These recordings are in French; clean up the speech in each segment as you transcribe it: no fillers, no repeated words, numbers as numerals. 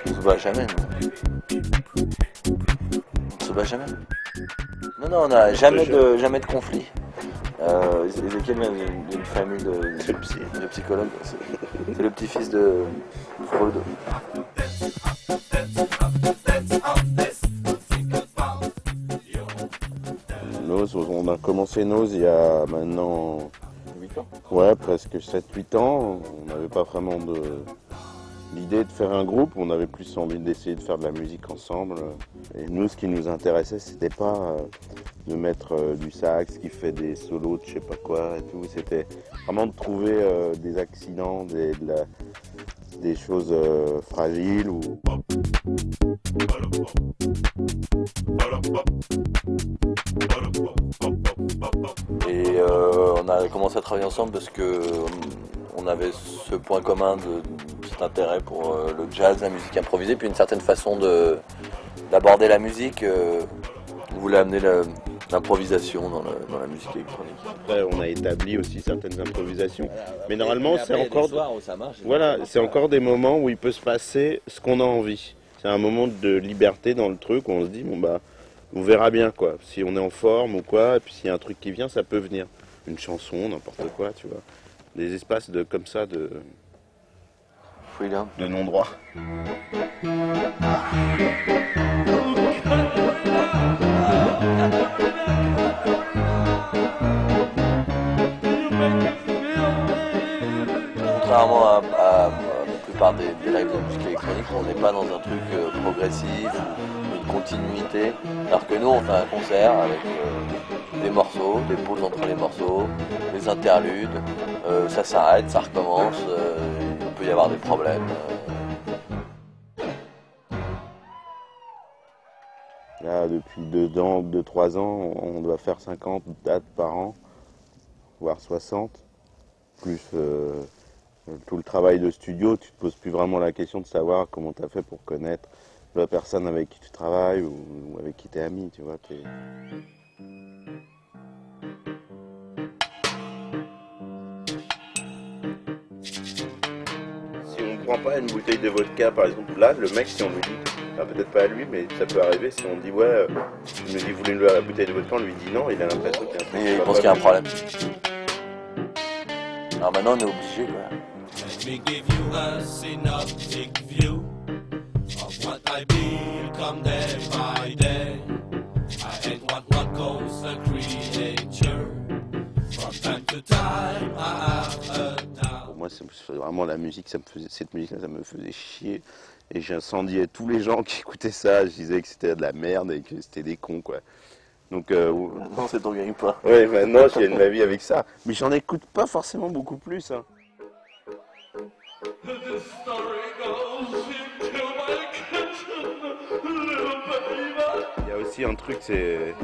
On se bat jamais, nous. On se bat jamais. Non, non, on n'a jamais de conflit. Ezekiel vient d'une famille de psychologues. C'est le petit-fils de Freud. Nose, on a commencé Nose il y a maintenant 8 ans. Ouais, presque 7-8 ans. On n'avait pas vraiment l'idée de faire un groupe, on avait plus envie d'essayer de faire de la musique ensemble. Et nous, ce qui nous intéressait, c'était pas de mettre du sax qui fait des solos de je sais pas quoi et tout. C'était vraiment de trouver des accidents, des choses fragiles. Et on a commencé à travailler ensemble parce que on avait ce point commun cet intérêt pour le jazz, la musique improvisée, puis une certaine façon d'aborder la musique. On voulait amener l'improvisation dans la musique électronique. Après, on a établi aussi certaines improvisations, mais normalement c'est encore, soirs où ça marche, voilà, c'est encore des moments où il peut se passer ce qu'on a envie. C'est un moment de liberté dans le truc où on se dit bon bah on verra bien quoi, si on est en forme ou quoi, et puis s'il y a un truc qui vient, ça peut venir, une chanson, n'importe quoi, tu vois, des espaces comme ça de freedom, de non-droit. Contrairement à la plupart des lives de musique électronique, on n'est pas dans un truc progressif ou une continuité. Alors que nous, on fait un concert avec des morceaux, des pauses entre les morceaux, des interludes, ça s'arrête, ça recommence, il peut y avoir des problèmes. Là, depuis 2-3 ans, on doit faire 50 dates par an, voire 60, plus tout le travail de studio. Tu te poses plus vraiment la question de savoir comment tu as fait pour connaître la personne avec qui tu travailles ou avec qui tu es ami, tu vois. Si on ne prend pas une bouteille de vodka, par exemple, là, le mec, si on lui dit, enfin, peut-être pas à lui, mais ça peut arriver, si on dit ouais, il nous dit vous voulez une bouteille de vodka, on lui dit non, il a l'impression qu'il y a un truc. Et il pense qu'il y a un problème. Alors maintenant on est obligé quoi. Let me give you a synoptic view of what I become day by day. I ain't what calls a creature. From time to time I have a doubt. Pour moi, c'est vraiment la musique, cette musique-là, ça me faisait chier. Et j'incendiais tous les gens qui écoutaient ça. Je disais que c'était de la merde et que c'était des cons, quoi. Donc, Non, c'est ton gagne pas. ouais, maintenant, je gagne ma vie avec ça. Mais j'en écoute pas forcément beaucoup plus, hein. Il y a aussi un truc, c'est...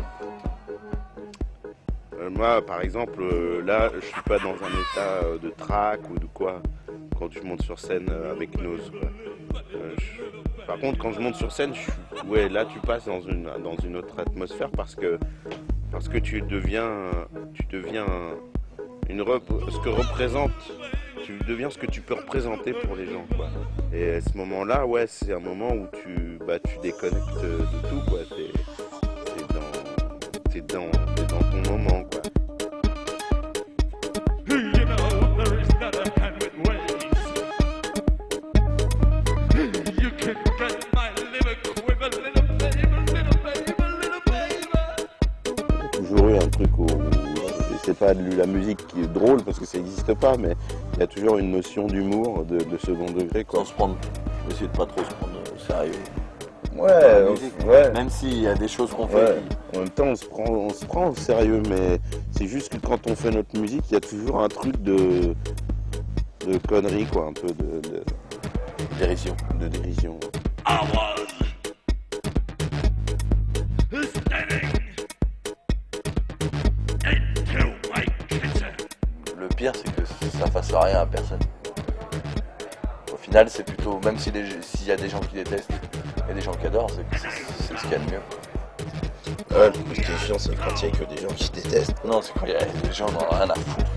moi, par exemple, là, je suis pas dans un état de trac ou de quoi quand je monte sur scène avec Nose, quoi. Par contre, quand je monte sur scène, ouais, là, tu passes dans une autre atmosphère parce que tu deviens ce que représente. Tu deviens ce que tu peux représenter pour les gens, quoi. Et à ce moment-là, ouais, c'est un moment où tu déconnectes de tout, quoi. T'es dans ton moment, quoi. Toujours eu un truc où c'est pas de la musique qui est drôle parce que ça n'existe pas, mais il y a toujours une notion d'humour de second degré, quoi. Sans se prendre, essayer de pas trop se prendre au sérieux. Ouais. Même s'il y a des choses qu'on fait. Ouais. En même temps, on se prend au sérieux, mais c'est juste que quand on fait notre musique, il y a toujours un truc de connerie, quoi, un peu de Dérision. De dérision. Le pire, c'est que ça fasse rien à personne. Au final, c'est plutôt, même s'il y a des gens qui détestent et des gens qui adorent, c'est ce qu'il y a de mieux. Le plus qui est chiant, c'est quand il y a que des gens qui détestent. Non, c'est quand il y a des gens qui n'ont rien à foutre.